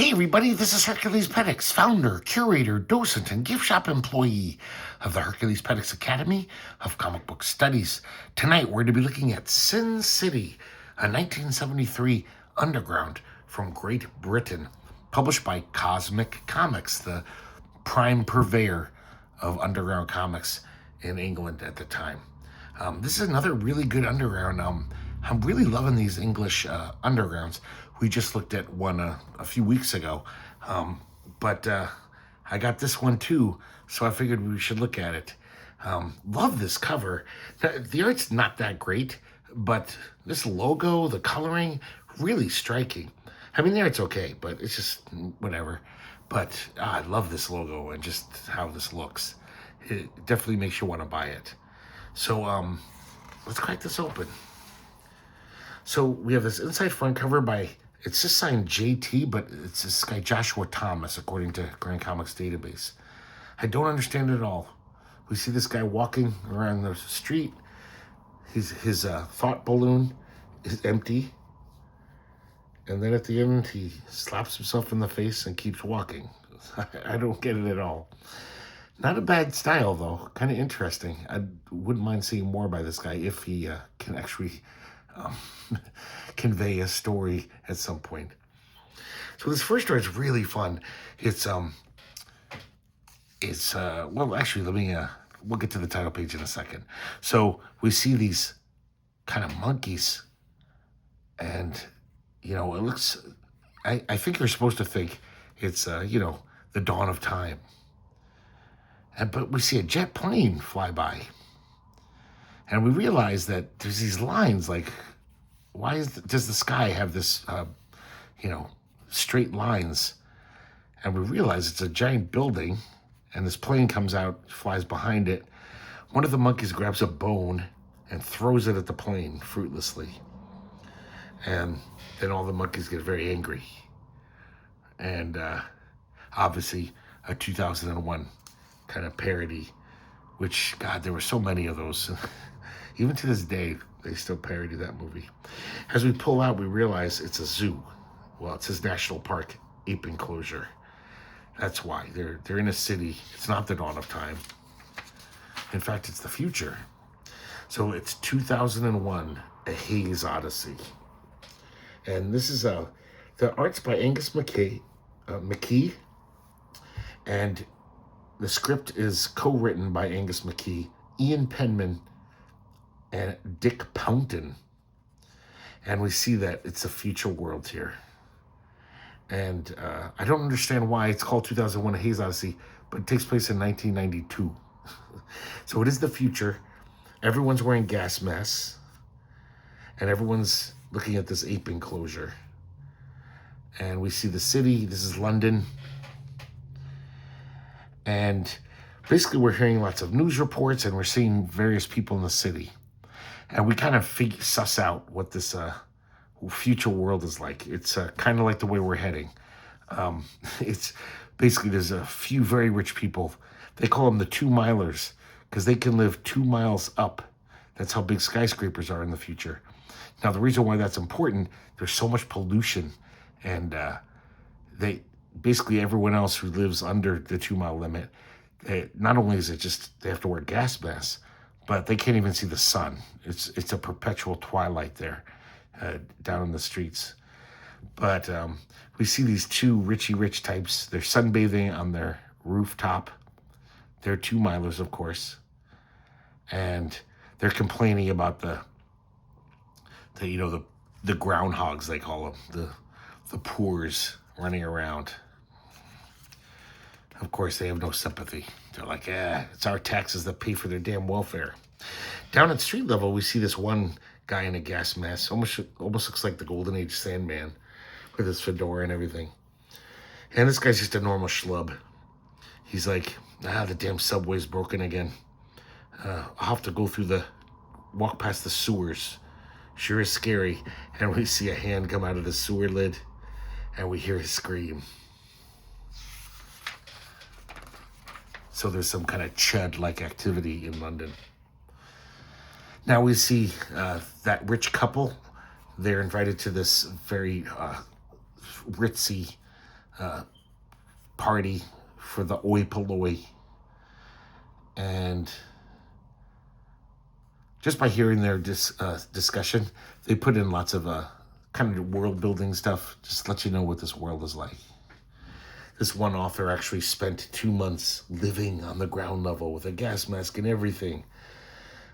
Hey everybody, this is herculespetix, founder, curator, docent, and gift shop employee of the herculespetix Academy of Comic Book Studies. Tonight we're going to be looking at Sin City, a 1973 underground from Great Britain, published by Cosmic Comics, the prime purveyor of underground comics in England at the time. This is another really good underground. I'm really loving these English undergrounds. We just looked at one a few weeks ago, but I got this one too, so I figured we should look at it. Love this cover. The art's not that great, but this logo, the coloring, really striking. I mean, the art's okay, but it's just whatever. But I love this logo and just how this looks. It definitely makes you want to buy it. So let's crack this open. So we have this inside front cover by, it's just signed JT, but it's this guy Joshua Thomas, according to Grand Comics Database. I don't understand it at all. We see this guy walking around the street. His thought balloon is empty. And then at the end, he slaps himself in the face and keeps walking. I don't get it at all. Not a bad style, though. Kind of interesting. I wouldn't mind seeing more by this guy if he can actually convey a story at some point. So this first story is really fun. It's well, actually, we'll get to the title page in a second. So we see these kind of monkeys, and it looks, I think you're supposed to think it's the dawn of time. But we see a jet plane fly by. And we realize that there's these lines, like, why does the sky have this, straight lines? And we realize it's a giant building, and this plane comes out, flies behind it. One of the monkeys grabs a bone and throws it at the plane fruitlessly. And then all the monkeys get very angry. And obviously, a 2001 kind of parody, which, God, there were so many of those. Even to this day, they still parody that movie. As we pull out, we realize it's a zoo. Well, it's his national park ape enclosure. That's why. They're in a city. It's not the dawn of time. In fact, it's the future. So it's 2001, A Haze Odyssey. And this is the art's by Angus McKie, and the script is co-written by Angus McKie, Ian Penman, and Dick Pounton. And we see that it's a future world here. And I don't understand why it's called 2001 A Haze Odyssey, but it takes place in 1992. So it is the future. Everyone's wearing gas masks, and everyone's looking at this ape enclosure. And we see the city. This is London. And basically we're hearing lots of news reports, and we're seeing various people in the city. And we kind of suss out what this future world is like. It's kind of like the way we're heading. It's basically, there's a few very rich people. They call them the 2-milers because they can live 2 miles up. That's how big skyscrapers are in the future. Now, the reason why that's important, there's so much pollution, and basically everyone else who lives under the 2-mile limit, not only is it just they have to wear gas masks, but they can't even see the sun. It's a perpetual twilight there down in the streets. But we see these two rich types. They're sunbathing on their rooftop. They're 2-milers, of course. And they're complaining about the groundhogs, they call them, the poors running around. Of course, they have no sympathy. They're like, it's our taxes that pay for their damn welfare. Down at street level, we see this one guy in a gas mask. Almost looks like the Golden Age Sandman with his fedora and everything. And this guy's just a normal schlub. He's like, the damn subway's broken again. I'll have to walk past the sewers. Sure is scary. And we see a hand come out of the sewer lid, and we hear his scream. So there's some kind of chud-like activity in London. Now we see that rich couple. They're invited to this very ritzy party for the oi polloi. And just by hearing their discussion, they put in lots of kind of world building stuff, just to let you know what this world is like. This one author actually spent 2 months living on the ground level with a gas mask and everything,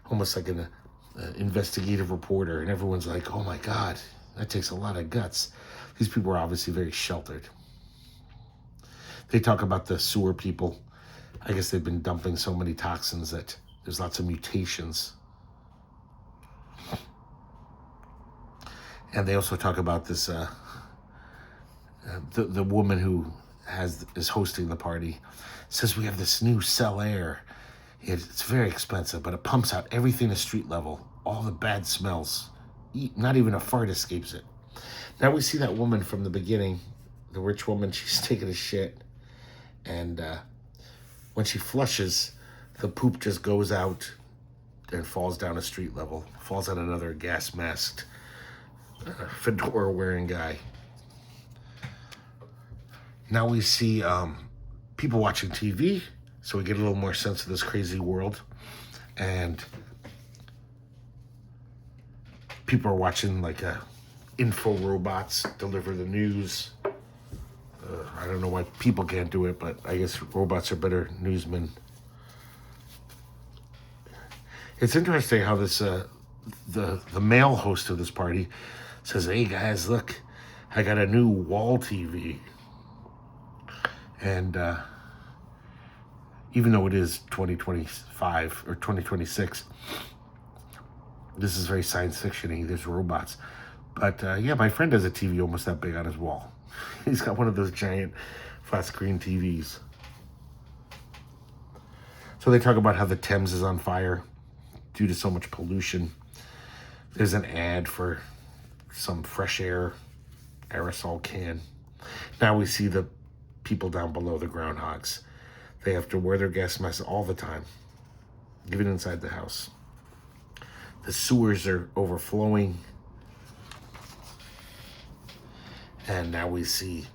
almost like an investigative reporter. And everyone's like, oh my God, that takes a lot of guts. These people are obviously very sheltered. They talk about the sewer people. I guess they've been dumping so many toxins that there's lots of mutations. And they also talk about this, the woman who is hosting the party says we have this new Cell Air. It's very expensive, but it pumps out everything to street level, all the bad smells. Not even a fart escapes it. Now we see that woman from the beginning, the rich woman, she's taking a shit. And when she flushes, the poop just goes out and falls down a street level, falls on another gas masked, fedora wearing guy. Now we see people watching TV, so we get a little more sense of this crazy world. And people are watching like info robots deliver the news. I don't know why people can't do it, but I guess robots are better newsmen. It's interesting how this the male host of this party says, "Hey guys, look, I got a new wall TV." And even though it is 2025 or 2026, this is very science fiction-y. There's robots. But yeah, my friend has a TV almost that big on his wall. He's got one of those giant flat screen TVs. So they talk about how the Thames is on fire due to so much pollution. There's an ad for some fresh air aerosol can. Now we see the people down below, the groundhogs. They have to wear their gas masks all the time, even inside the house. The sewers are overflowing. And now we see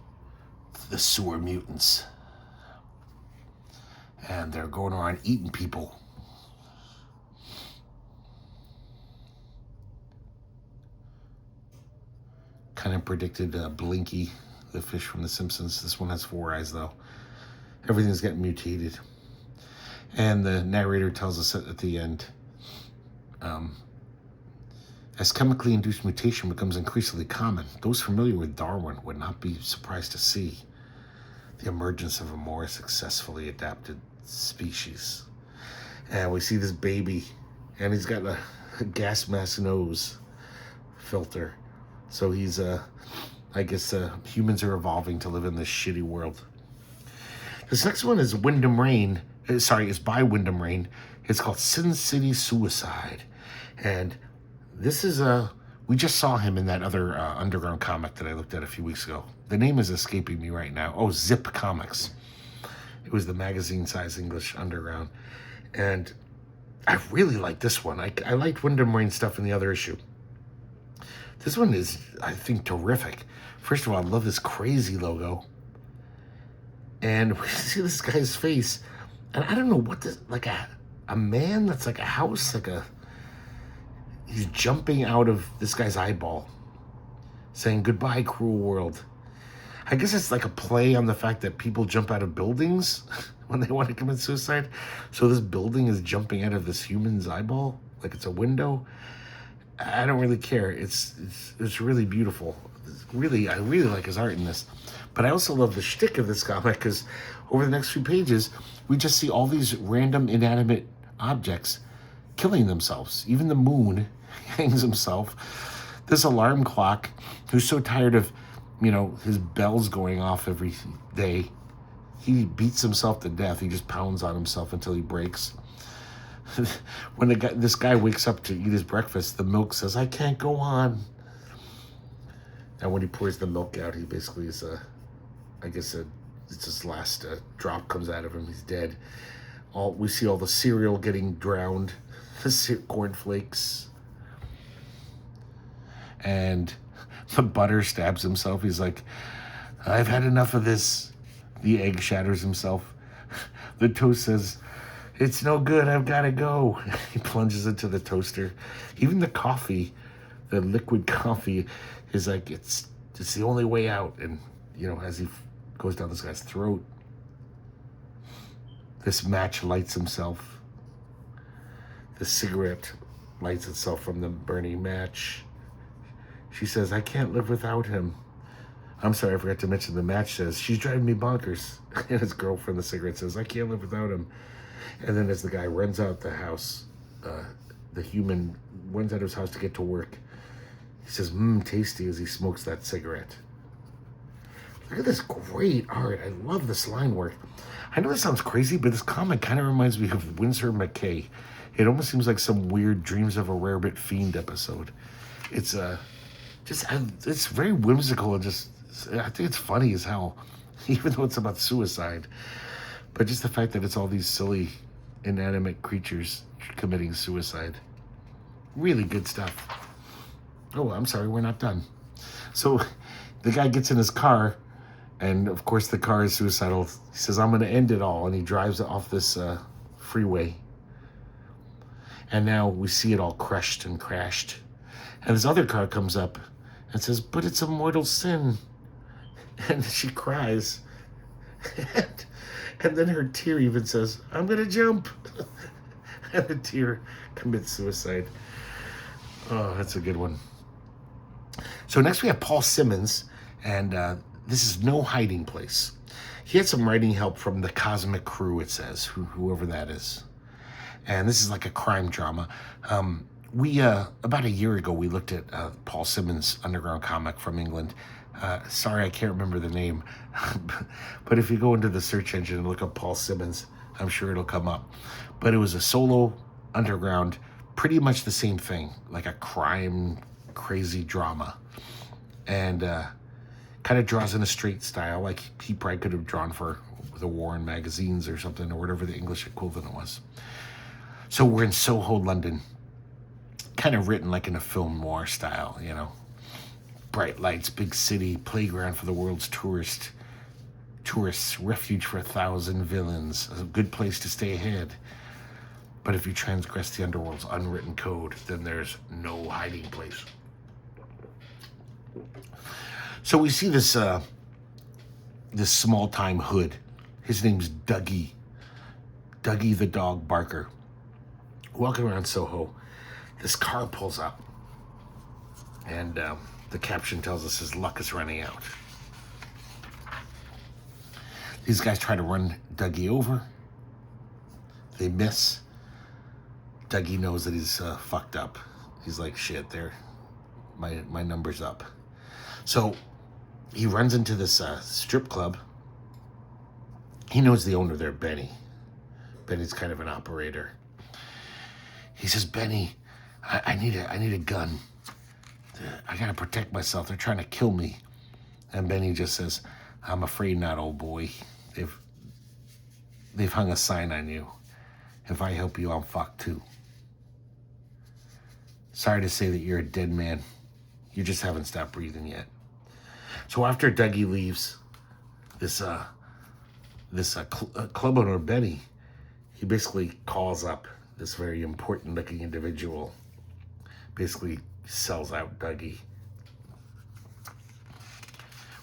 the sewer mutants. And they're going around eating people. Kind of predicted Blinky, the fish from The Simpsons. This one has 4 eyes, though. Everything's getting mutated. And the narrator tells us at the end, as chemically induced mutation becomes increasingly common, those familiar with Darwin would not be surprised to see the emergence of a more successfully adapted species. And we see this baby, and he's got a gas mask nose filter. So he's, I guess humans are evolving to live in this shitty world. This next one is Wyndham Raine. It's by Wyndham Raine. It's called Sin City Suicide. And this is we just saw him in that other underground comic that I looked at a few weeks ago. The name is escaping me right now. Oh, Zip Comics. It was the magazine-size English underground. And I really like this one. I liked Wyndham Raine stuff in the other issue. This one is, I think, terrific. First of all, I love this crazy logo. And we see this guy's face. And I don't know what this, like a man that's like a house, he's jumping out of this guy's eyeball, saying, "Goodbye, cruel world." I guess it's like a play on the fact that people jump out of buildings when they want to commit suicide. So this building is jumping out of this human's eyeball, like it's a window. I don't really care. It's really beautiful. I really like his art in this. But I also love the shtick of this comic because over the next few pages, we just see all these random inanimate objects killing themselves. Even the moon hangs himself. This alarm clock, who's so tired of, his bells going off every day, he beats himself to death. He just pounds on himself until he breaks. When this guy wakes up to eat his breakfast, the milk says, "I can't go on." And when he pours the milk out, he basically is it's his last drop comes out of him. He's dead. We see all the cereal getting drowned, the cornflakes, and the butter stabs himself. He's like, I've had enough of this. The egg shatters himself. The toast says, it's no good, I've got to go. He plunges into the toaster. Even the coffee, the liquid coffee, is like, it's the only way out. And, as he goes down this guy's throat, this match lights himself. The cigarette lights itself from the burning match. She says, I can't live without him. I'm sorry, I forgot to mention the match says, she's driving me bonkers. And his girlfriend, the cigarette, says, I can't live without him. And then as the guy runs out the house, the human runs out of his house to get to work, he says, tasty, as he smokes that cigarette. Look at this great art. I love this line work. I know this sounds crazy, but this comic kind of reminds me of Wyndham McKie. It almost seems like some weird Dreams of a Rarebit Fiend episode. It's it's very whimsical and I think it's funny as hell, even though it's about suicide. But just the fact that it's all these silly, inanimate creatures committing suicide. Really good stuff. Oh, I'm sorry, we're not done. So the guy gets in his car, and of course the car is suicidal. He says, I'm going to end it all, and he drives off this freeway. And now we see it all crushed and crashed. And this other car comes up and says, but it's a mortal sin. And she cries. And then her tear even says, I'm going to jump. And the tear commits suicide. Oh, that's a good one. So next we have Paul Simmons, and this is No Hiding Place. He had some writing help from the Cosmic Crew, it says, whoever that is. And this is like a crime drama. We about a year ago, we looked at Paul Simmons' underground comic from England. Sorry, I can't remember the name. But if you go into the search engine and look up Paul Simmons, I'm sure it'll come up. But it was a solo underground, pretty much the same thing, like a crime, crazy drama. And kind of draws in a straight style, like he probably could have drawn for the Warren magazines or something, or whatever the English equivalent was. So we're in Soho, London, kind of written like in a film noir style, Bright lights, big city, playground for the world's tourists, refuge for 1,000 villains, a good place to stay ahead. But if you transgress the underworld's unwritten code, then there's no hiding place. So we see this small-time hood. His name's Dougie the dog barker. Walking around Soho, this car pulls up, and the caption tells us his luck is running out. These guys try to run Dougie over. They miss. Dougie knows that he's fucked up. He's like, shit, my number's up. So he runs into this strip club. He knows the owner there, Benny. Benny's kind of an operator. He says, Benny, I need a gun. I gotta protect myself. They're trying to kill me. And Benny just says, I'm afraid not, old boy. They've hung a sign on you. If I help you, I'm fucked too. Sorry to say that you're a dead man. You just haven't stopped breathing yet. So after Dougie leaves, this club owner, Benny, he basically calls up this very important looking individual, basically sells out Dougie.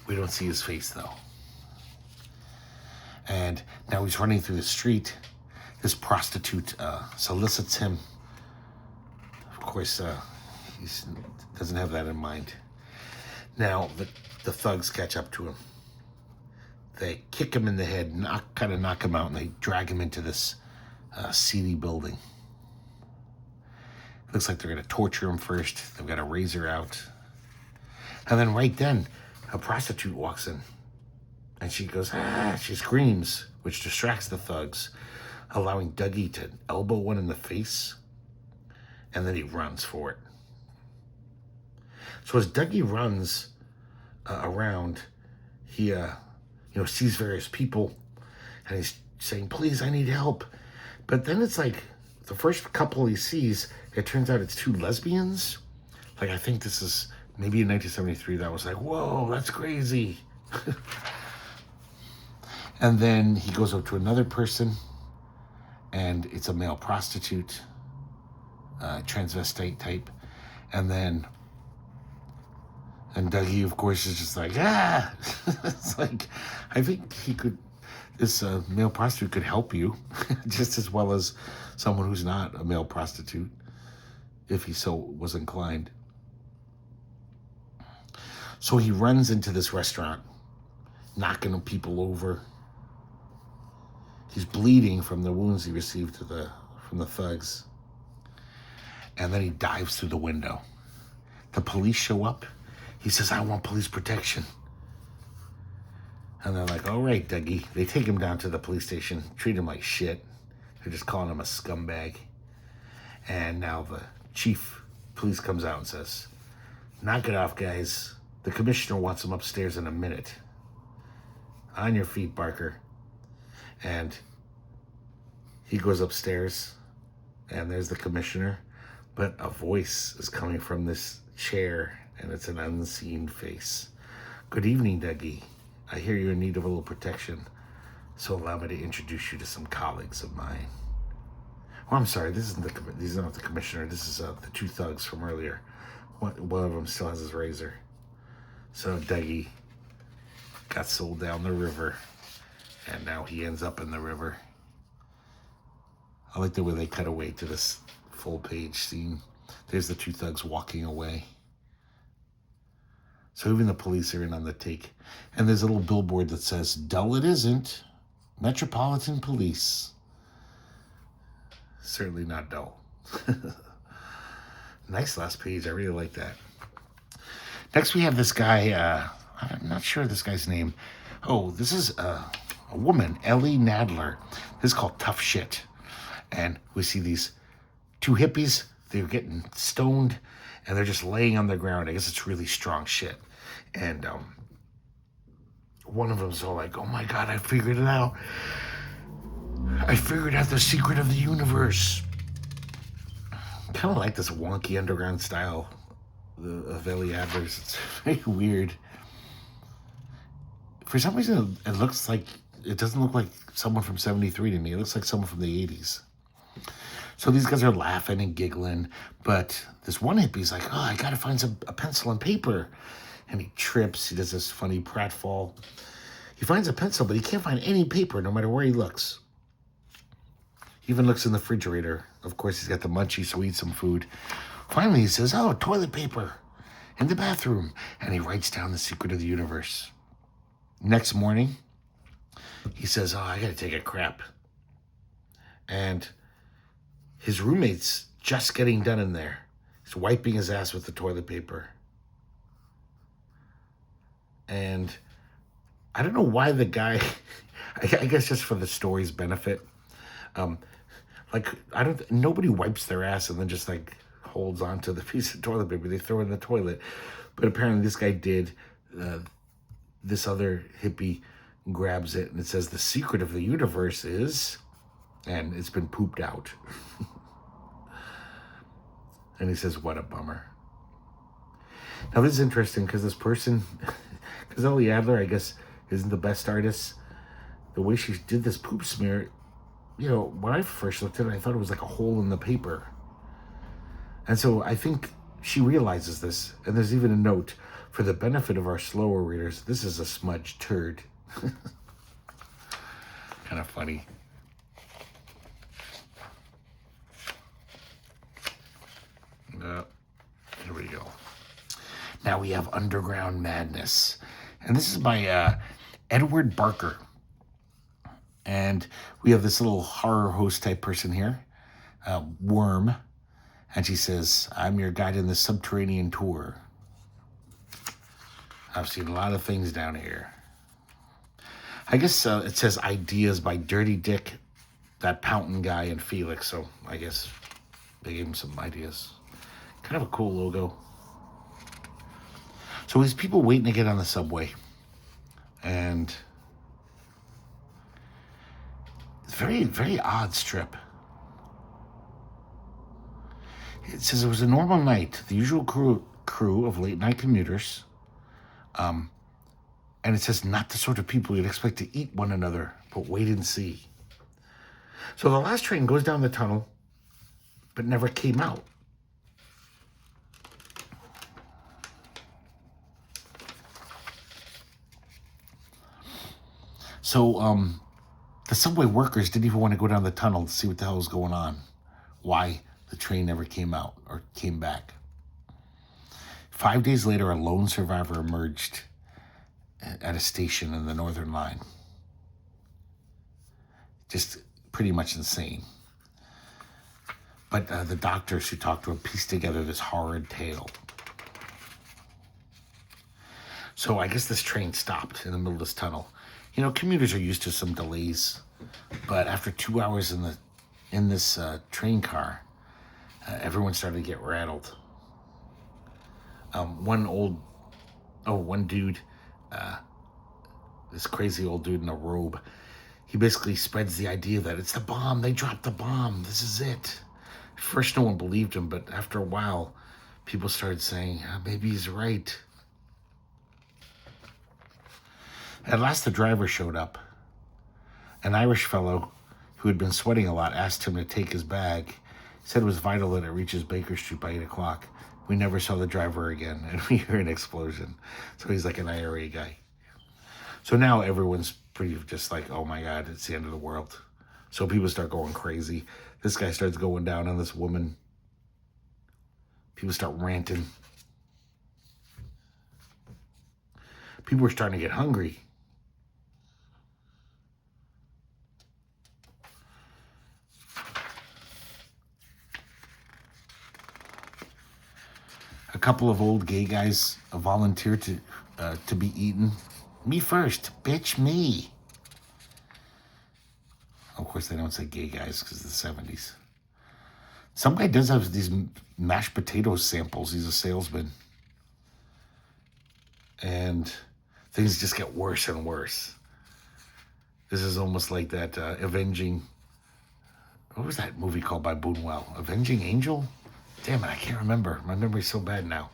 We don't see his face though. And now he's running through the street. This prostitute solicits him. Of course, he doesn't have that in mind. Now the thugs catch up to him. They kick him in the head, knock him out, and they drag him into this seedy building. Looks like they're going to torture him first. They've got a razor out. And then right then, a prostitute walks in. And she goes, she screams, which distracts the thugs, allowing Dougie to elbow one in the face. And then he runs for it. So as Dougie runs around, he sees various people. And he's saying, please, I need help. But then it's like, the first couple he sees, it turns out it's two lesbians. Like, I think this is maybe in 1973, that was like, whoa, that's crazy. And then he goes up to another person, and it's a male prostitute, transvestite type. And Dougie, of course, is just like, ah. It's like, I think this male prostitute could help you just as well as someone who's not a male prostitute, if he so was inclined. So he runs into this restaurant, knocking people over. He's bleeding from the wounds he received from the thugs. And then he dives through the window. The police show up. He says, I want police protection. And they're like, all right, Dougie. They take him down to the police station, treat him like shit. They're just calling him a scumbag. And now the chief police comes out and says, knock it off, guys. The commissioner wants him upstairs in a minute. On your feet, Barker. And he goes upstairs, and there's the commissioner. But a voice is coming from this chair, and it's an unseen face. Good evening, Dougie. I hear you're in need of a little protection, so allow me to introduce you to some colleagues of mine. Oh, I'm sorry, these are not the commissioner. This is the two thugs from earlier. One of them still has his razor. So Dougie got sold down the river, and now he ends up in the river. I like the way they cut away to this full-page scene. There's the two thugs walking away. So even the police are in on the take. And there's a little billboard that says, dull it isn't. Metropolitan Police. Certainly not dull. Nice last page. I really like that. Next we have this guy. I'm not sure this guy's name. Oh, this is a woman, Ellie Nadler. This is called Tough Shit. And we see these two hippies. They're getting stoned, and they're just laying on the ground. I guess it's really strong shit. And one of them's all like, oh my God, I figured it out. I figured out the secret of the universe. Kind of like this wonky underground style of Ellie Adler's. It's very weird. For some reason, it doesn't look like someone from 73 to me. It looks like someone from the 80s. So these guys are laughing and giggling, but this one hippie's like, oh, I gotta find a pencil and paper. And he trips. He does this funny pratfall. He finds a pencil, but he can't find any paper no matter where he looks. He even looks in the refrigerator. Of course, he's got the munchies, so he eats some food. Finally, he says, oh, toilet paper in the bathroom. And he writes down the secret of the universe. Next morning, he says, oh, I gotta take a crap. And his roommate's just getting done in there. He's wiping his ass with the toilet paper. And I don't know why the guy, I guess just for the story's benefit, nobody wipes their ass and then just like holds onto the piece of toilet paper. They throw it in the toilet. But apparently this guy did. This other hippie grabs it and it says, the secret of the universe is, and it's been pooped out. And he says, what a bummer. Now this is interesting because this person, because Ellie Adler, I guess, isn't the best artist. The way she did this poop smear, when I first looked at it, I thought it was like a hole in the paper. And so I think she realizes this. And there's even a note, for the benefit of our slower readers, this is a smudged turd. Kind of funny. Here we go. Now we have Underground Madness. And this is by Edward Barker. And we have this little horror host type person here, Worm. And she says, I'm your guide in the subterranean tour. I've seen a lot of things down here. I guess it says ideas by Dirty Dick, that Poughton guy, and Felix. So I guess they gave him some ideas. Kind of a cool logo. So these people waiting to get on the subway. And it's very, very odd strip. It says it was a normal night. The usual crew of late night commuters And it says not the sort of people you'd expect to eat one another, but wait and see. So the last train goes down the tunnel, but never came out. So the subway workers didn't even want to go down the tunnel to see what the hell was going on. Why the train never came out or came back. 5 days later, a lone survivor emerged at a station in the Northern Line. Just pretty much insane. But the doctors who talked to him pieced together this horrid tale. So I guess this train stopped in the middle of this tunnel. You know, commuters are used to some delays, but after 2 hours in this train car, everyone started to get rattled. One dude, this crazy old dude in a robe, he basically spreads the idea that it's the bomb. They dropped the bomb. This is it. At first, no one believed him, but after a while, people started saying, maybe he's right. At last, the driver showed up. An Irish fellow who had been sweating a lot asked him to take his bag. He said it was vital that it reaches Baker Street by 8 o'clock. We never saw the driver again, and we heard an explosion. So he's like an IRA guy. So now everyone's pretty just like, oh my God, it's the end of the world. So people start going crazy. This guy starts going down on this woman. People start ranting. People are starting to get hungry. A couple of old gay guys volunteered to be eaten. Me first, bitch, me. Of course, they don't say gay guys because it's the 70s. Some guy does have these mashed potato samples. He's a salesman. And things just get worse and worse. This is almost like that Avenging... What was that movie called by Boonwell? Avenging Angel? Damn it, I can't remember. My memory's so bad now.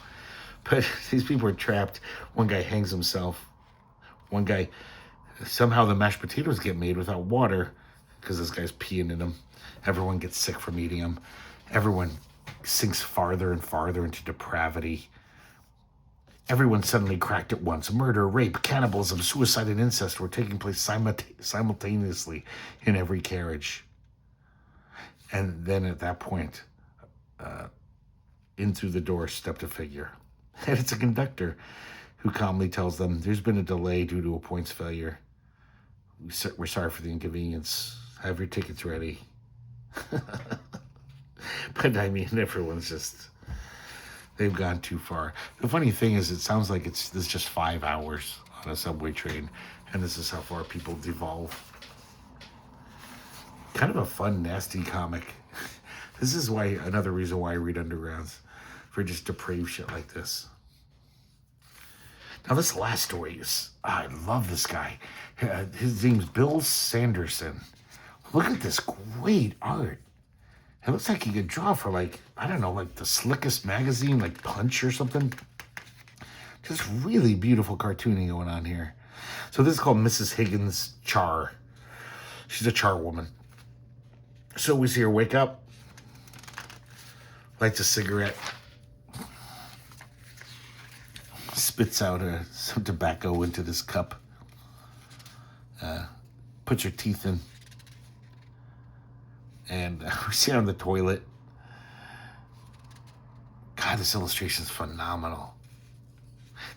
But these people are trapped. One guy hangs himself. One guy, somehow the mashed potatoes get made without water because this guy's peeing in them. Everyone gets sick from eating them. Everyone sinks farther and farther into depravity. Everyone suddenly cracked at once. Murder, rape, cannibalism, suicide, and incest were taking place simultaneously in every carriage. And then at that point, in through the door stepped a figure. And it's a conductor who calmly tells them, there's been a delay due to a points failure. We're sorry for the inconvenience. Have your tickets ready. But I mean, everyone's just, they've gone too far. The funny thing is, it sounds like this is just 5 hours on a subway train, and this is how far people devolve. Kind of a fun, nasty comic. This is why, another reason why I read Undergrounds, for just depraved shit like this. Now, this last story is, I love this guy. His name's Bill Sanderson. Look at this great art. It looks like he could draw for like, I don't know, like the slickest magazine, like Punch or something. Just really beautiful cartooning going on here. So this is called Mrs. Higgins Char. She's a char woman. So we see her wake up, lights a cigarette, spits out some tobacco into this cup, puts her teeth in, and we see her on the toilet. God, this illustration is phenomenal.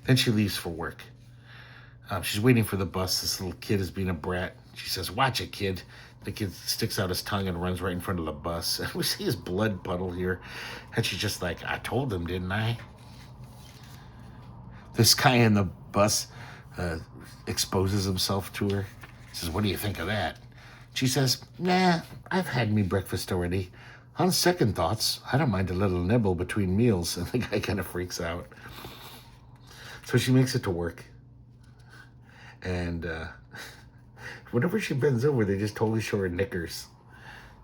Then she leaves for work. She's waiting for the bus. This little kid is being a brat. She says, watch it, kid. The kid sticks out his tongue and runs right in front of the bus. And we see his blood puddle here. And she's just like, I told him, didn't I? This guy in the bus exposes himself to her. He says, what do you think of that? She says, nah, I've had me breakfast already. On second thoughts, I don't mind a little nibble between meals. And the guy kind of freaks out. So she makes it to work. And whenever she bends over, they just totally show her knickers.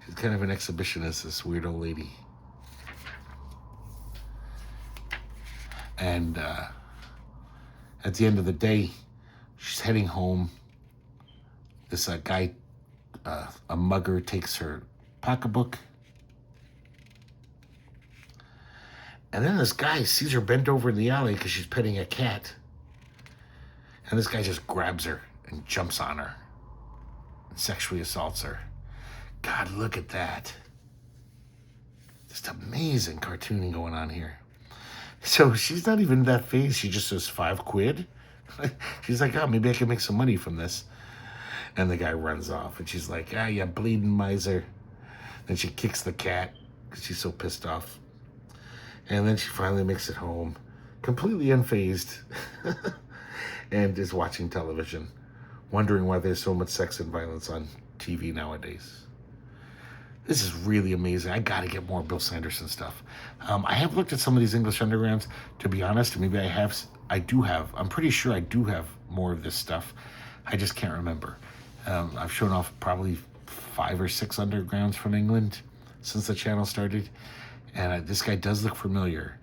She's kind of an exhibitionist, this weird old lady. And at the end of the day, She's heading home. This guy, a mugger, takes her pocketbook. And then this guy sees her bent over in the alley because she's petting a cat. And this guy just grabs her and jumps on her and sexually assaults her. God, look at that. Just amazing cartooning going on here. So she's not even that phased. She just says £5. She's like, oh, maybe I can make some money from this. And the guy runs off. And she's like, ah, you bleeding miser. Then she kicks the cat because she's so pissed off. And then she finally makes it home, completely unfazed, and is watching television, wondering why there's so much sex and violence on TV nowadays. This is really amazing. I got to get more Bill Sanderson stuff. I have looked at some of these English Undergrounds. To be honest, maybe I'm pretty sure I do have more of this stuff. I just can't remember. I've shown off probably 5 or 6 Undergrounds from England since the channel started. And this guy does look familiar.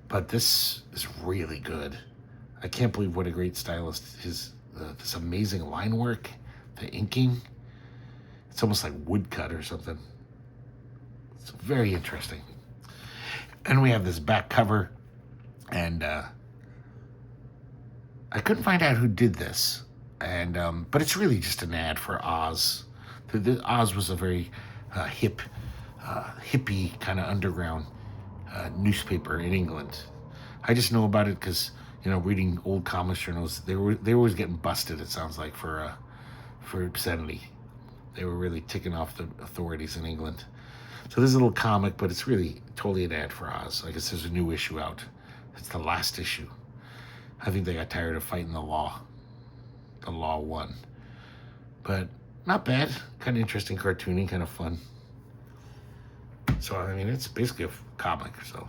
But this is really good. I can't believe what a great stylist. This amazing line work, the inking. It's almost like woodcut or something. It's very interesting. And we have this back cover, and I couldn't find out who did this, and but it's really just an ad for Oz. Oz was a very hippie kind of underground newspaper in England. I just know about it because reading old comics journals, they were always getting busted. It sounds like for obscenity. They were really ticking off the authorities in England. So this is a little comic, but it's really totally an ad for Oz. I guess there's a new issue out. It's the last issue. I think they got tired of fighting the law. The law won. But not bad. Kind of interesting cartooning, kind of fun. So, I mean, it's basically a comic. So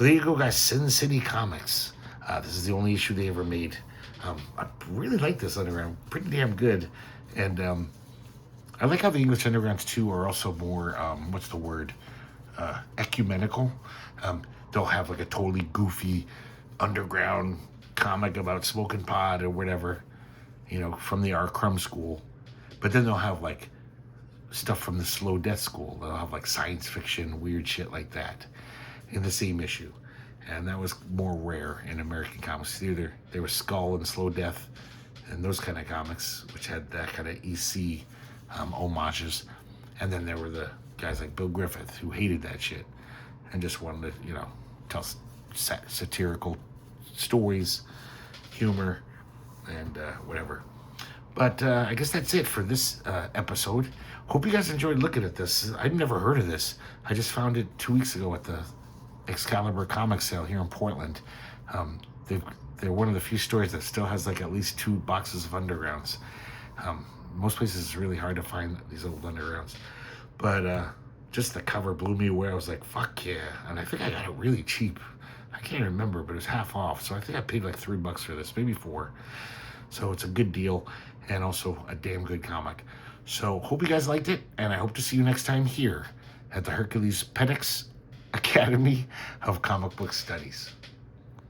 there you go, guys. Sin City Comics. This is the only issue they ever made. I really like this Underground. Pretty damn good. And I like how the English Undergrounds, too, are also more, ecumenical. They'll have, like, a totally goofy underground comic about smoking pot or whatever, from the R. Crumb school. But then they'll have, like, stuff from the Slow Death school. They'll have, like, science fiction, weird shit like that in the same issue. And that was more rare in American comics theater. There was Skull and Slow Death and those kind of comics, which had that kind of EC homages. And then there were the guys like Bill Griffith, who hated that shit and just wanted to, tell satirical stories, humor, and whatever. But I guess that's it for this episode. Hope you guys enjoyed looking at this. I'd never heard of this. I just found it 2 weeks ago at the Excalibur comic sale here in Portland. They're one of the few stores that still has like at least 2 boxes of Undergrounds. Most places it's really hard to find these old Undergrounds. But just the cover blew me away. I was like, fuck yeah. And I think I got it really cheap. I can't remember, but it was half off. So I think I paid like $3 for this, maybe 4. So it's a good deal and also a damn good comic. So hope you guys liked it, and I hope to see you next time here at the herculespetix Academy of Comic Book Studies.